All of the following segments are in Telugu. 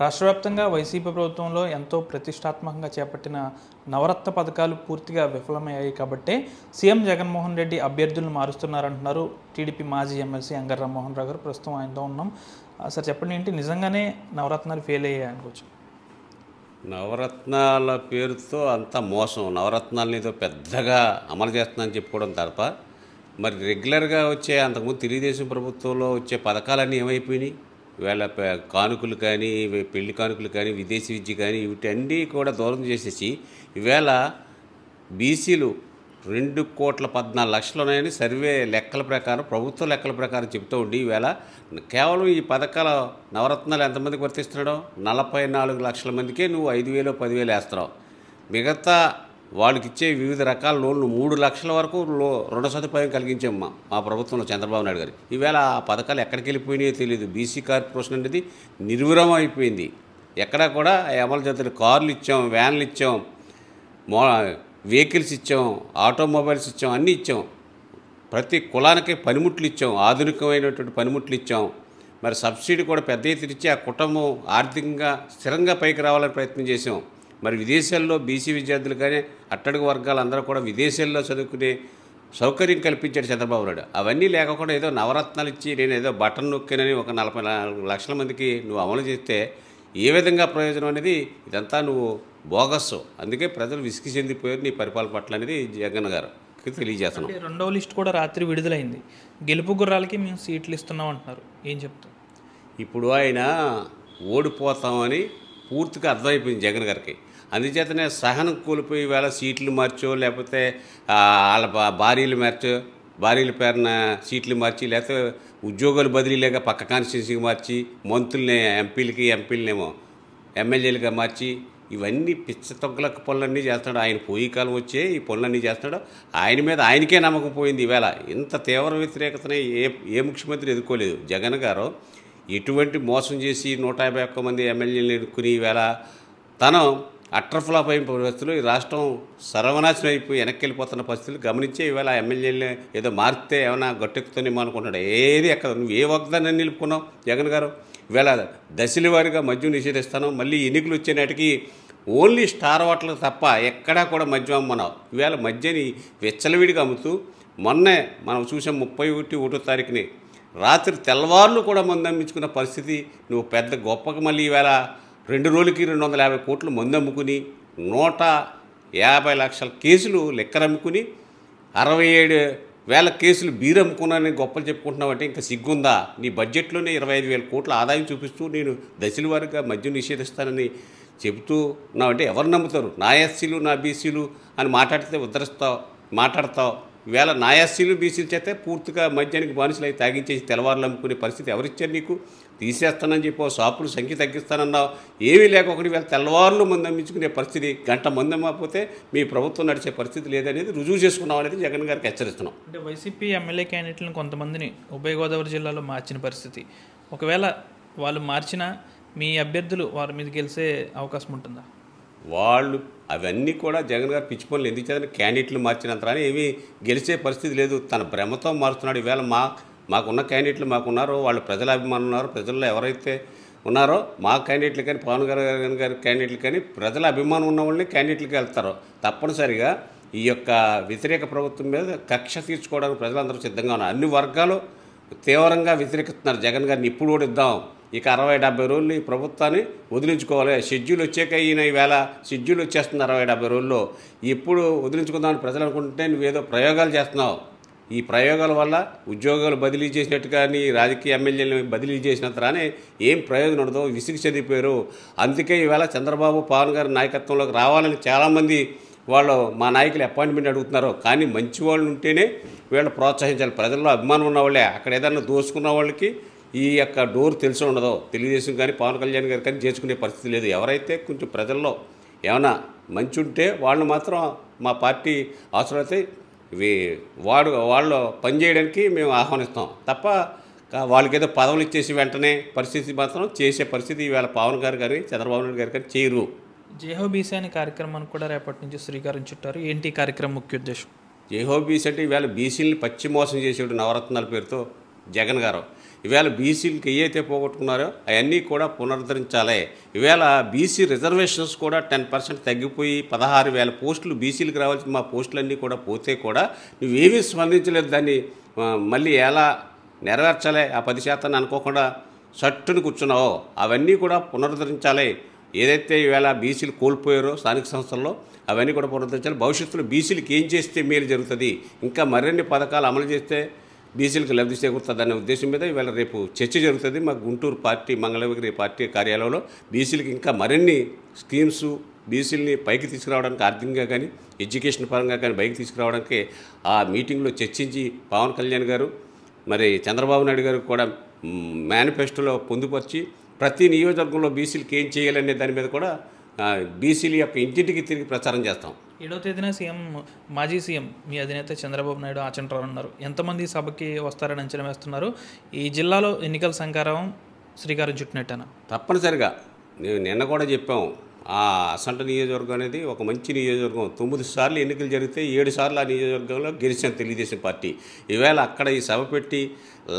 రాష్ట్ర వ్యాప్తంగా వైసీపీ ప్రభుత్వంలో ఎంతో ప్రతిష్టాత్మకంగా చేపట్టిన నవరత్న పథకాలు పూర్తిగా విఫలమయ్యాయి కాబట్టే సీఎం జగన్మోహన్ రెడ్డి అభ్యర్థులను మారుస్తున్నారంటున్నారు టీడీపీ మాజీ ఎమ్మెల్సీ అంగర్ రామ్మోహన్ రావు గారు. ప్రస్తుతం ఆయనతో ఉన్నాం. సార్ చెప్పండి, ఏంటి నిజంగానే నవరత్నాలు ఫెయిల్ అయ్యాయి అనుకోవచ్చు? నవరత్నాల పేరుతో అంతా మోసం. నవరత్నాలను ఏదో పెద్దగా అమలు చేస్తుందని చెప్పుకోవడం తప్ప మరి రెగ్యులర్గా వచ్చే అంతకుముందు తెలుగుదేశం ప్రభుత్వంలో వచ్చే పథకాలన్నీ ఏమైపోయినాయి? వీళ్ళ కానుకలు కానీ, పెళ్లి కానుకలు కానీ, విదేశీ విద్య కానీ వీటన్నీ కూడా దూరం చేసేసి ఈవేళ బీసీలు 2,14,00,000 ఉన్నాయని సర్వే లెక్కల ప్రకారం, ప్రభుత్వ లెక్కల ప్రకారం చెప్తూ ఉండి ఈవేళ కేవలం ఈ పథకాల నవరత్నాలు ఎంతమందికి వర్తిస్తున్నాడో 44 లక్షల మందికే నువ్వు 5,000 10,000 వేస్తున్నావు. మిగతా వాళ్ళకి ఇచ్చే వివిధ రకాల లోన్లు 3 లక్షల వరకు రుణ సదుపాయం కలిగించాం మా ప్రభుత్వంలో చంద్రబాబు నాయుడు గారు. ఈవేళ ఆ పథకాలు ఎక్కడికి వెళ్ళిపోయినాయో తెలియదు. బీసీ కార్పొరేషన్ అనేది నిర్విరామం అయిపోయింది. ఎక్కడా కూడా అమలు చేస్తున్న కార్లు ఇచ్చాం, వ్యాన్లు ఇచ్చాం, వెహికల్స్ ఇచ్చాం, ఆటోమొబైల్స్ ఇచ్చాం, అన్నీ ఇచ్చాం. ప్రతి కులానికి పనిముట్లు ఇచ్చాం, ఆధునికమైనటువంటి పనిముట్లు ఇచ్చాం. మరి సబ్సిడీ కూడా పెద్ద ఎత్తున ఇచ్చి ఆ కుటుంబం ఆర్థికంగా స్థిరంగా పైకి రావాలని ప్రయత్నం చేసాం. మరి విదేశాల్లో బీసీ విద్యార్థులు కానీ అట్టడుగు వర్గాలు అందరూ కూడా విదేశాల్లో చదువుకునే సౌకర్యం కల్పించాడు చంద్రబాబు నాయుడు. అవన్నీ లేకుండా ఏదో నవరత్నాలు ఇచ్చి నేను ఏదో బటన్ నొక్కినని ఒక 44 లక్షల మందికి నువ్వు అమలు చేస్తే ఏ విధంగా ప్రయోజనం అనేది ఇదంతా నువ్వు బోగస్సు. అందుకే ప్రజలు విసిగి చెందిపోయారు నీ పరిపాలన పట్ల అనేది జగన్ గారికి తెలియజేస్తున్నాం. రెండవ లిస్ట్ కూడా రాత్రి విడుదలైంది. గెలుపు గుర్రాలకి మేము సీట్లు ఇస్తున్నాం అంటున్నారు, ఏం చెప్తాం? ఇప్పుడు ఆయన ఓడిపోతామని పూర్తిగా అర్థమైపోయింది జగన్ గారికి. అందుచేతనే సహనం కోల్పోయి వేళ సీట్లు మార్చో, లేకపోతే వాళ్ళ భార్యల పేరున సీట్లు మార్చి, లేకపోతే ఉద్యోగాలు బదిలీ లేక పక్క కాన్స్టిట్యూన్సీకి మార్చి, మంత్రుల్ని ఎంపీలనేమో ఎమ్మెల్యేలుగా మార్చి ఇవన్నీ పిచ్చ తొక్కలక్క పనులన్నీ చేస్తున్నాడు. ఆయన పోయి కాలం వచ్చే ఈ పనులన్నీ చేస్తున్నాడు. ఆయన మీద ఆయనకే నమ్మకం పోయింది. ఈవేళ ఇంత తీవ్ర వ్యతిరేకతని ఏ ముఖ్యమంత్రి ఎదుర్కోలేదు. జగన్ గారు ఎటువంటి మోసం చేసి 151 మంది ఎమ్మెల్యేలు ఎన్నుకుని ఈవేళ తను అట్రఫ్లాప్ అయిన పరిస్థితులు, ఈ రాష్ట్రం సర్వనాశనం అయిపోయి వెనక్కి వెళ్ళిపోతున్న పరిస్థితులు గమనించే ఈవేళ ఎమ్మెల్యేలు ఏదో మారితే ఏమైనా గట్టెక్కుతుందేమో అనుకుంటున్నాడు. ఏది ఎక్కడ నువ్వు ఏ వాగ్దానాన్ని నిలుపుకున్నావు జగన్ గారు? ఈవేళ దశల వారీగా మద్యం నిషేధిస్తాను, మళ్ళీ ఎన్నికలు వచ్చే నాటికి ఓన్లీ స్టార్ హోటల్ తప్ప ఎక్కడా కూడా మద్యం అమ్మన్నావు. ఈవేళ మద్యాన్ని వెచ్చలవిడిగా అమ్ముతూ మొన్నే మనం చూసాం 31వ తారీఖుని రాత్రి తెల్లవారులు కూడా మందు అమ్మించుకున్న పరిస్థితి. నువ్వు పెద్ద గొప్పగా మళ్ళీ ఈవేళ 2 రోజులకి 250 కోట్లు మందు అమ్ముకుని 150 లక్షల కేసులు లెక్కర అమ్ముకుని 67,000 కేసులు బీరు అమ్ముకున్నానని గొప్పలు చెప్పుకుంటున్నావు అంటే ఇంకా సిగ్గుందా? నీ బడ్జెట్లోనే 25,000 కోట్ల ఆదాయం చూపిస్తూ నేను దశల వారీగా మద్యం నిషేధిస్తానని చెబుతున్నావంటే ఎవరు నమ్ముతారు? నా ఎస్సీలు నా బీసీలు అని మాట్లాడతావు. ఈవేళ నా ఎస్సీలు బీసీలు చేస్తే పూర్తిగా మద్యానికి బానిసలు అయి తాగించేసి తెల్లవారులు అమ్ముకునే పరిస్థితి ఎవరిచ్చారు నీకు? తీసేస్తానని చెప్పి షాపులు సంఖ్య తగ్గిస్తానన్నావు. ఏమీ లేకొకటి వీళ్ళ తెల్లవారులు మందు అమ్మించుకునే పరిస్థితి, గంట మందు అమ్మకపోతే మీ ప్రభుత్వం నడిచే పరిస్థితి లేదనేది రుజువు చేసుకున్నాం అనేది జగన్ గారికి హెచ్చరిస్తున్నాం. అంటే వైసీపీ ఎమ్మెల్యే క్యాండిడేట్లను కొంతమందిని ఉభయ గోదావరి జిల్లాలో మార్చిన పరిస్థితి, ఒకవేళ వాళ్ళు మార్చినా మీ అభ్యర్థులు వారి మీద గెలిచే అవకాశం ఉంటుందా? వాళ్ళు అవన్నీ కూడా జగన్ గారు పిచ్చి పనులు ఎందుకు చేయాలని క్యాండిడేట్లు మార్చినంతరాని ఏమీ గెలిచే పరిస్థితి లేదు. తన భ్రమతో మారుతున్నాడు. ఈవేళ మాకున్న క్యాండిడేట్లు మాకున్నారు, వాళ్ళు ప్రజల అభిమానులు ఉన్నారు. ప్రజల్లో ఎవరైతే ఉన్నారో మా క్యాండిడేట్లు కానీ పవన్ గారి క్యాండిడేట్లు కానీ ప్రజల అభిమానం ఉన్న వాళ్ళని క్యాండిడేట్లకి వెళ్తారో తప్పనిసరిగా ఈ యొక్క వ్యతిరేక ప్రభుత్వం మీద కక్ష తీర్చుకోవడానికి ప్రజలందరూ సిద్ధంగా ఉన్నారు. అన్ని వర్గాలు తీవ్రంగా వ్యతిరేకిస్తున్నారు జగన్ గారిని. ఇప్పుడు కూడా ఇద్దాం, ఇక 60-70 రోజులు ఈ ప్రభుత్వాన్ని వదిలించుకోవాలి. షెడ్యూల్ వచ్చాక ఈయన ఈవేళ షెడ్యూల్ వచ్చేస్తుంది 60-70 రోజుల్లో. ఎప్పుడు వదిలించుకుందామని ప్రజలు అనుకుంటే నువ్వేదో ప్రయోగాలు చేస్తున్నావు. ఈ ప్రయోగాల వల్ల ఉద్యోగాలు బదిలీ చేసినట్టు కానీ రాజకీయ ఎమ్మెల్యేలను బదిలీ చేసినంతరానే ఏం ప్రయోజనం ఉండదో విసిగి చెందిపోయారు. అందుకే ఈవేళ చంద్రబాబు పవన్ గారి నాయకత్వంలోకి రావాలని చాలామంది వాళ్ళు మా నాయకులు అపాయింట్మెంట్ అడుగుతున్నారు. కానీ మంచి వాళ్ళు ఉంటేనే వీళ్ళు ప్రోత్సహించాలి. ప్రజల్లో అభిమానం ఉన్న వాళ్ళే. అక్కడ ఏదన్నా దోసుకున్న వాళ్ళకి ఈ యొక్క డోర్ తెలిసి ఉండదు. తెలుగుదేశం కానీ పవన్ కళ్యాణ్ గారు కానీ చేసుకునే పరిస్థితి లేదు. ఎవరైతే కొంచెం ప్రజల్లో ఏమైనా మంచి ఉంటే వాళ్ళు మాత్రం మా పార్టీ అవసరమైతే వాళ్ళు పనిచేయడానికి మేము ఆహ్వానిస్తాం తప్ప వాళ్ళకి ఏదో పదవులు ఇచ్చేసి వెంటనే పరిస్థితి మాత్రం చేసే పరిస్థితి ఈవేళ పవన్ గారు కానీ చంద్రబాబు నాయుడు గారు కానీ చేయరు. జేహో బీసీ అనే కార్యక్రమాన్ని కూడా రేపటి నుంచి శ్రీకారం చుట్టారు. ఏంటి కార్యక్రమం ముఖ్య ఉద్దేశం? జేహో బీసీ అంటే ఈవేళ బీసీలని పచ్చి మోసం చేసేవాడు నవరత్నాల పేరుతో జగన్ గారు. ఈవేళ బీసీలకి ఏవైతే పోగొట్టుకున్నారో అవన్నీ కూడా పునరుద్ధరించాలి. ఈవేళ బీసీ రిజర్వేషన్స్ కూడా 10% తగ్గిపోయి 16,000 పోస్టులు బీసీలకు రావాల్సిన మా పోస్టులన్నీ కూడా పోతే కూడా నువ్వేమీ స్పందించలేదు. దాన్ని మళ్ళీ ఎలా నెరవేర్చాలి ఆ 10% అనుకోకుండా సట్టును కూర్చున్నావో అవన్నీ కూడా పునరుద్ధరించాలి. ఏదైతే ఈవేళ బీసీలు కోల్పోయారో స్థానిక సంస్థల్లో అవన్నీ కూడా పునరుద్ధరించాలి. భవిష్యత్తులో బీసీలకు ఏం చేస్తే మేలు జరుగుతుంది, ఇంకా మరిన్ని పథకాలు అమలు చేస్తే బీసీలకు లబ్ధి చేకూరుతుందనే ఉద్దేశం మీద ఈవేళ రేపు చర్చ జరుగుతుంది మా గుంటూరు పార్టీ మంగళగిరి పార్టీ కార్యాలయంలో. బీసీలకు ఇంకా మరిన్ని స్కీమ్స్ బీసీలని పైకి తీసుకురావడానికి ఆర్థికంగా కానీ ఎడ్యుకేషన్ పరంగా కానీ పైకి తీసుకురావడానికి ఆ మీటింగ్లో చర్చించి పవన్ కళ్యాణ్ గారు మరి చంద్రబాబు నాయుడు గారు కూడా మేనిఫెస్టోలో పొందుపరిచి ప్రతి నియోజకవర్గంలో బీసీలకు ఏం చేయాలనే దాని మీద కూడా బీసీల యొక్క ఇంటింటికి తిరిగి ప్రచారం చేస్తాం. 7వ తేదీన మాజీ సీఎం మీ అధినేత చంద్రబాబు నాయుడు ఆచంటరానున్నారు. ఎంతమంది సభకి వస్తారని అంచనా వేస్తున్నారు? ఈ జిల్లాలో ఎన్నికల సంకారం శ్రీకారం చుట్టినట్టేనా? తప్పనిసరిగా నేను నిన్న కూడా చెప్పాము. ఆ అసంట నియోజకవర్గం అనేది ఒక మంచి నియోజకవర్గం. 9 సార్లు ఎన్నికలు జరిగితే 7 సార్లు ఆ నియోజకవర్గంలో గెలిచిన తెలుగుదేశం పార్టీ. ఈవేళ అక్కడ ఈ సభ పెట్టి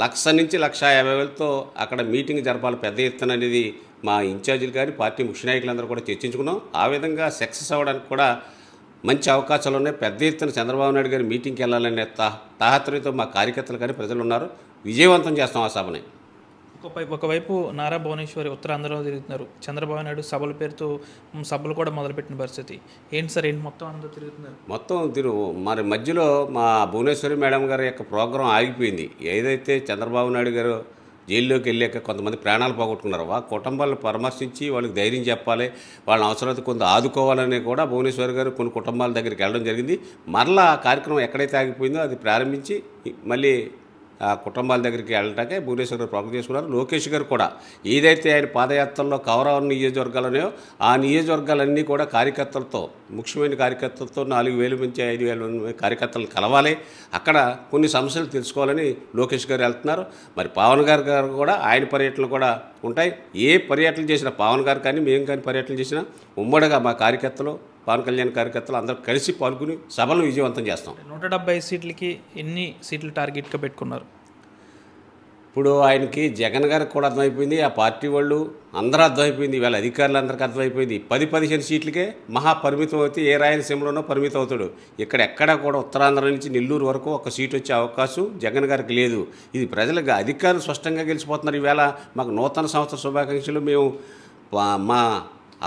1,00,000 నుంచి 1,50,000తో అక్కడ మీటింగ్ జరపాలి పెద్ద ఎత్తున అనేది మా ఇన్ఛార్జీలు కానీ పార్టీ ముఖ్య నాయకులందరూ కూడా చర్చించుకున్నాం. ఆ విధంగా సక్సెస్ అవ్వడానికి కూడా మంచి అవకాశాలు ఉన్నాయి. పెద్ద ఎత్తున చంద్రబాబు నాయుడు గారి మీటింగ్కి వెళ్ళాలనే తాహత్రతో మా కార్యకర్తలు కానీ ప్రజలు ఉన్నారు. విజయవంతం చేస్తాం ఆ సభని. ఒకవైపు నారా భువనేశ్వరి ఉత్తరాంధ్రలో తిరుగుతున్నారు. చంద్రబాబు నాయుడు సభల పేరుతో సభలు కూడా మొదలుపెట్టిన పరిస్థితి ఏంటి సార్? ఏంటి మొత్తం అందరూ తిరుగుతున్నారు? మొత్తం మరి మధ్యలో మా భువనేశ్వరి మేడం గారి యొక్క ప్రోగ్రాం ఆగిపోయింది. ఏదైతే చంద్రబాబు నాయుడు గారు జైల్లోకి వెళ్ళాక కొంతమంది ప్రాణాలు పోగొట్టుకున్నారు. ఆ కుటుంబాలను పరామర్శించి వాళ్ళకి ధైర్యం చెప్పాలి, వాళ్ళని అవసరమైతే కొంత ఆదుకోవాలని కూడా భువనేశ్వరి గారు కొన్ని కుటుంబాల దగ్గరికి వెళ్ళడం జరిగింది. మరలా ఆ కార్యక్రమం ఎక్కడైతే ఆగిపోయిందో అది ప్రారంభించి మళ్ళీ ఆ కుటుంబాల దగ్గరికి వెళ్ళటాకే భువనేశ్వర్ గారు ప్రోగ్రాం చేసుకున్నారు. లోకేష్ గారు కూడా ఏదైతే ఆయన పాదయాత్రలో కవరవరం నియోజకవర్గాలు ఉన్నాయో ఆ నియోజకవర్గాలన్నీ కూడా కార్యకర్తలతో ముఖ్యమైన కార్యకర్తలతో 4,000 నుంచి 5,000 కార్యకర్తలను కలవాలి, అక్కడ కొన్ని సమస్యలు తెలుసుకోవాలని లోకేష్ గారు వెళ్తున్నారు. మరి పవన్ గారు కూడా ఆయన పర్యటనలు కూడా ఉంటాయి. ఏ పర్యటనలు చేసినా పవన్ గారు కానీ మేము కానీ పర్యటనలు చేసినా ఉమ్మడిగా మా కార్యకర్తలు పవన్ కళ్యాణ్ కార్యకర్తలు అందరూ కలిసి పాల్గొని సభలను విజయవంతం చేస్తాం. 175 సీట్లకి ఎన్ని సీట్లు టార్గెట్గా పెట్టుకున్నారు? ఇప్పుడు ఆయనకి జగన్ గారికి కూడా అర్థమైపోయింది, ఆ పార్టీ వాళ్ళు అందరూ అర్థమైపోయింది, వీళ్ళ అధికారులందరికీ అర్థమైపోయింది. 10-15 సీట్లకే మహా పరిమితం అయితే ఏ రాయలసీమలోనో పరిమితం అవుతాడు. ఇక్కడ ఎక్కడా కూడా ఉత్తరాంధ్ర నుంచి నెల్లూరు వరకు ఒక సీటు వచ్చే అవకాశం జగన్ గారికి లేదు. ఇది ప్రజలకు అధికారులు స్పష్టంగా గెలిచిపోతున్నారు. ఈవేళ మాకు నూతన సంవత్సర శుభాకాంక్షలు మేము మా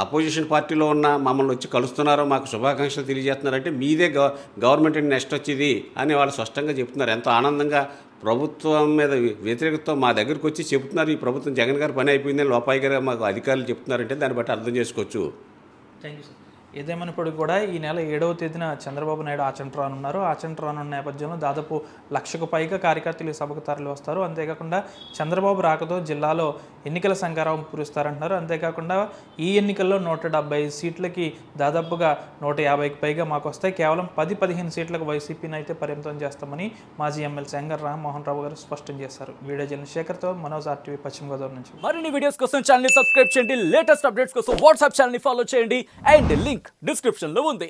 అపోజిషన్ పార్టీలో ఉన్న మమ్మల్ని వచ్చి కలుస్తున్నారు, మాకు శుభాకాంక్షలు తెలియజేస్తున్నారంటే మీదే గవర్నమెంట్ నెక్స్ట్ వచ్చేది అని వాళ్ళు స్పష్టంగా చెప్తున్నారు. ఎంతో ఆనందంగా ప్రభుత్వం మీద వ్యతిరేకతతో మా దగ్గరికి వచ్చి చెప్తున్నారు. ఈ ప్రభుత్వం జగన్ గారి పని అయిపోయిందని లోపాయి గారు మాకు అధికారులు చెప్తున్నారంటే దాన్ని బట్టి అర్థం చేసుకోవచ్చు. Thank you sir. ఏదేమైనప్పటికీ కూడా ఈ నెల 7వ తేదీన చంద్రబాబు నాయుడు ఆచంటరానున్నారు. ఆచంటరానున్న నేపథ్యంలో దాదాపు 1,00,000కు పైగా కార్యకర్తలు ఈ సభకు తరలి వస్తారు. అంతేకాకుండా చంద్రబాబు రాకతో జిల్లాలో ఎన్నికల సంకారం పూరిస్తారంటున్నారు. అంతేకాకుండా ఈ ఎన్నికల్లో 175 సీట్లకి దాదాపుగా 150కి పైగా మాకు వస్తాయి, కేవలం 10-15 సీట్లకు వైసీపీని అయితే పరిమితం చేస్తామని మాజీ ఎమ్మెల్సీ అంగర్ రామ్మోహన్ రావు గారు స్పష్టం చేశారు. వీడియో జర్నలిస్ట్ శేఖర్తో మనోజ్ RTV పశ్చిమ గోదావరి నుంచి. మరిన్ని వీడియోస్ కోసం ఛానల్ ని సబ్స్క్రైబ్ చేయండి, లేటెస్ట్ అప్డేట్స్ కోసం వాట్సాప్ ఛానల్ ని ఫాలో చేయండి అండ్ లింక్ డిస్క్రిప్షన్ లో ఉంది.